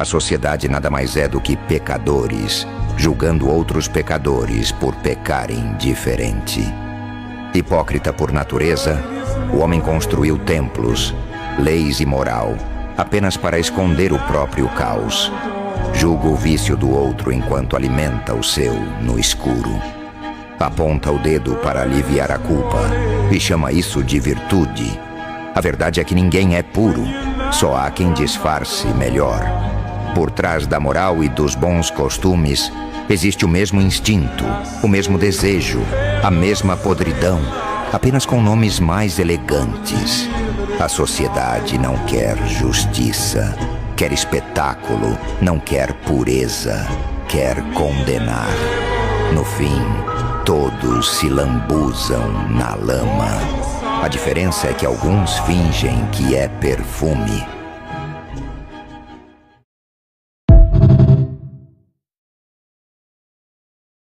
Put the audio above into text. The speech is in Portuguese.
A sociedade nada mais é do que pecadores, julgando outros pecadores por pecarem diferente. Hipócrita por natureza, o homem construiu templos, leis e moral, apenas para esconder o próprio caos. Julga o vício do outro enquanto alimenta o seu no escuro. Aponta o dedo para aliviar a culpa e chama isso de virtude. A verdade é que ninguém é puro, só há quem disfarce melhor. Por trás da moral e dos bons costumes, existe o mesmo instinto, o mesmo desejo, a mesma podridão, apenas com nomes mais elegantes. A sociedade não quer justiça, quer espetáculo, não quer pureza, quer condenar. No fim, todos se lambuzam na lama. A diferença é que alguns fingem que é perfume,